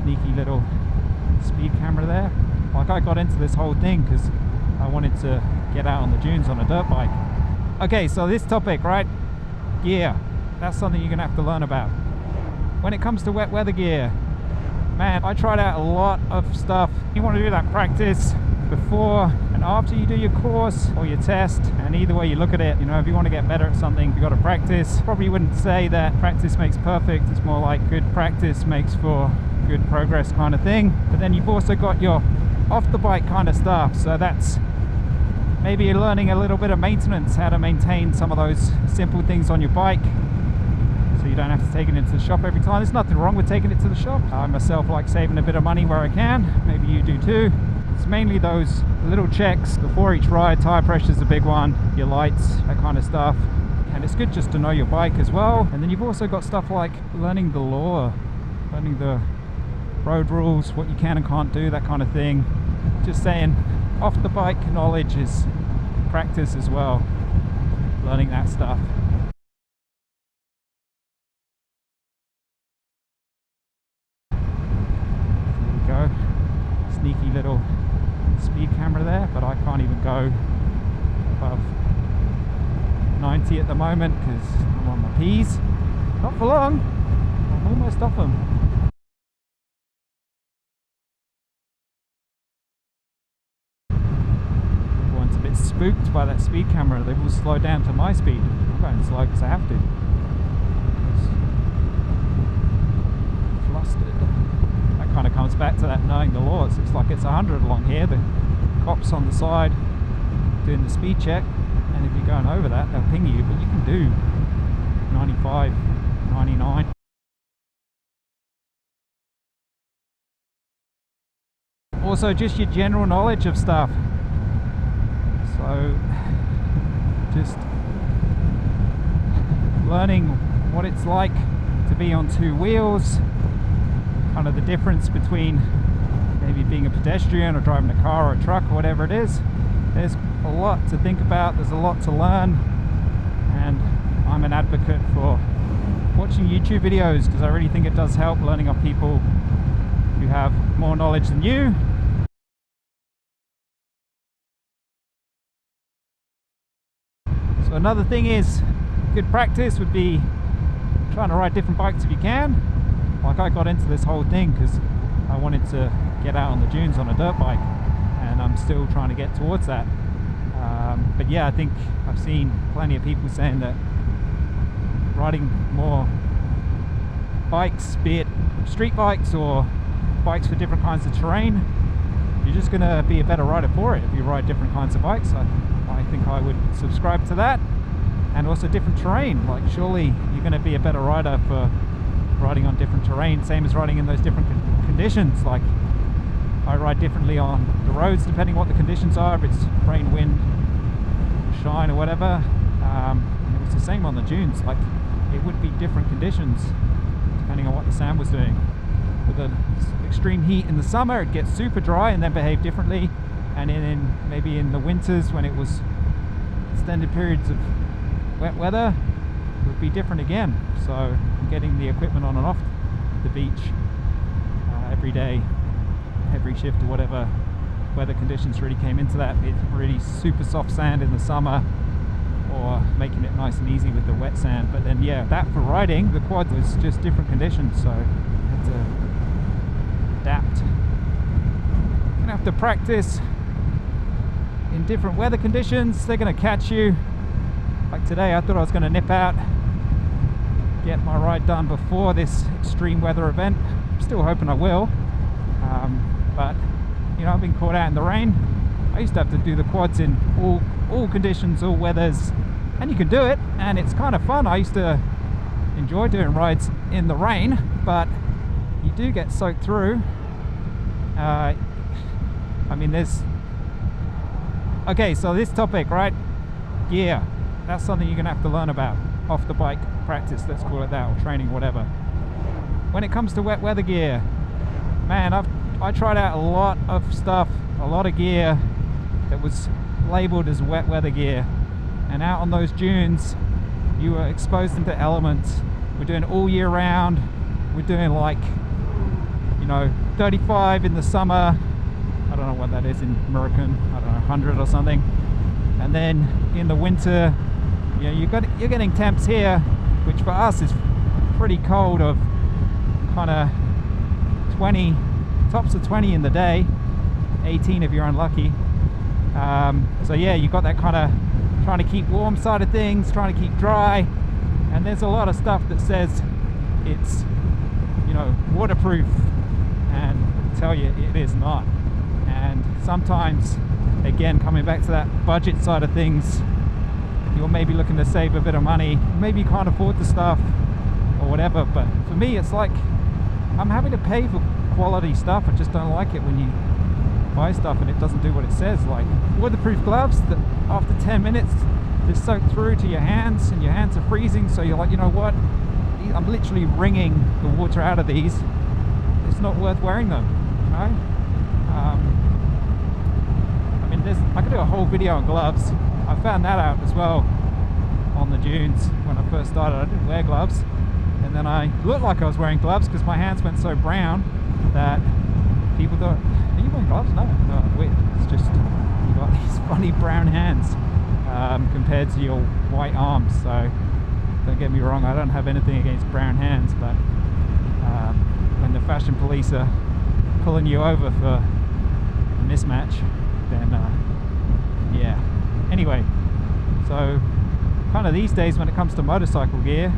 sneaky little speed camera there. Like, I got into this whole thing because I wanted to get out on the dunes on a dirt bike. Okay, so this topic, right? Gear. That's something you're gonna have to learn about. When it comes to wet weather gear, man, I tried out a lot of stuff. You want to do that practice before and after you do your course or your test, and either way you look at it, you know, if you want to get better at something, you got to practice. Probably wouldn't say that practice makes perfect. It's more like good practice makes for good progress kind of thing. But then you've also got your off the bike kind of stuff, so that's maybe you're learning a little bit of maintenance, how to maintain some of those simple things on your bike, so you don't have to take it into the shop every time. There's nothing wrong with taking it to the shop. I myself like saving a bit of money where I can. Maybe you do too. It's mainly those little checks before each ride. Tire pressure is a big one, your lights, that kind of stuff. And it's good just to know your bike as well. And then you've also got stuff like learning the law, learning the road rules, what you can and can't do, that kind of thing. Just saying, off the bike knowledge is practice as well, learning that stuff. There we go, sneaky little speed camera there, but I can't even go above 90 at the moment because I'm on my P's. Not for long, I'm almost off them. Everyone's a bit spooked by that speed camera. They will slow down to my speed. I'm going slow because I have to. Flustered. That kind of comes back to that knowing the laws. It's like it's 100 along here. The cops on the side doing the speed check, and if you're going over that, they'll ping you, but you can do 95, 99. Also, just your general knowledge of stuff. So, just learning what it's like to be on two wheels, kind of the difference between maybe being a pedestrian or driving a car or a truck or whatever it is. There's a lot to think about, there's a lot to learn, and I'm an advocate for watching YouTube videos because I really think it does help learning off people who have more knowledge than you. So another thing is, good practice would be trying to ride different bikes if you can. Like, I got into this whole thing because I wanted to get out on the dunes on a dirt bike, and I'm still trying to get towards that. But yeah, I think I've seen plenty of people saying that riding more bikes, be it street bikes or bikes for different kinds of terrain, you're just going to be a better rider for it if you ride different kinds of bikes. I think I would subscribe to that. And also different terrain, like surely you're going to be a better rider for riding on different terrain, same as riding in those different conditions. Like, I ride differently on the roads depending what the conditions are, if it's rain, wind, shine or whatever. And it was the same on the dunes. Like, it would be different conditions depending on what the sand was doing. With the extreme heat in the summer, it gets super dry and then behave differently, and maybe in the winters when it was extended periods of wet weather, it would be different again. So getting the equipment on and off the beach every day, every shift or whatever weather conditions really came into that. It's really super soft sand in the summer, or making it nice and easy with the wet sand. But then yeah, that for riding the quad was just different conditions, so I had to adapt. You're gonna have to practice in different weather conditions. They're gonna catch you. Like today, I thought I was going to nip out, get my ride done before this extreme weather event. I'm still hoping I will, but you know, I've been caught out in the rain. I used to have to do the quads in all conditions, all weathers, and you can do it, and it's kind of fun. I used to enjoy doing rides in the rain, but you do get soaked through. I mean, there's... Okay, so this topic, right? Gear. That's something you're going to have to learn about. Off the bike practice, let's call it that, or training, whatever. When it comes to wet weather gear, man, I tried out a lot of stuff, a lot of gear that was labeled as wet weather gear. And out on those dunes, you were exposed to elements. We're doing it all year round. We're doing, like, you know, 35 in the summer. I don't know what that is in American, I don't know, 100 or something. And then in the winter, you know, you're getting temps here, which for us is pretty cold, of kind of 20, tops of 20 in the day, 18 if you're unlucky. So yeah, you've got that kind of trying to keep warm side of things, trying to keep dry, and there's a lot of stuff that says it's, you know, waterproof, and tell you it is not. And sometimes, again, coming back to that budget side of things, you're maybe looking to save a bit of money, maybe you can't afford the stuff or whatever, but for me it's like I'm happy to pay for quality stuff. I just don't like it when you buy stuff and it doesn't do what it says. Like waterproof gloves that after 10 minutes they're soaked through to your hands and your hands are freezing, so you're like, you know what, I'm literally wringing the water out of these, it's not worth wearing them, you know? I mean, I could do a whole video on gloves. I found that out as well on the dunes when I first started. I didn't wear gloves, and then I looked like I was wearing gloves because my hands went so brown that people thought, are you wearing gloves? No, wait, it's just you got these funny brown hands compared to your white arms. So don't get me wrong, I don't have anything against brown hands, but when the fashion police are pulling you over for a mismatch, then yeah. Anyway, so kind of these days when it comes to motorcycle gear,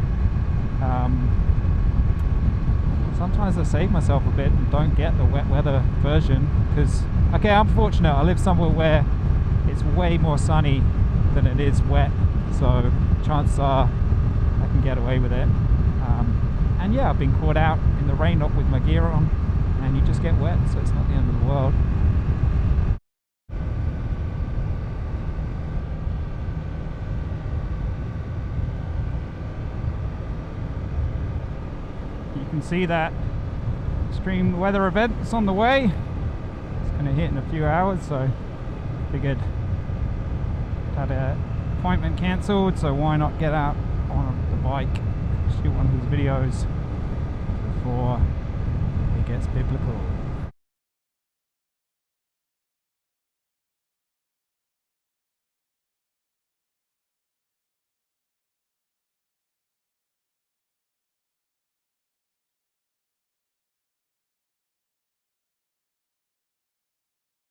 sometimes I save myself a bit and don't get the wet weather version, because, okay, I'm fortunate, I live somewhere where it's way more sunny than it is wet, so chances are I can get away with it. And yeah, I've been caught out in the rain, not with my gear on, and you just get wet, so it's not the end of the world. You can see that extreme weather event is on the way. It's going to hit in a few hours, so figured had an appointment cancelled, so why not get out on the bike, shoot one of these videos before it gets biblical.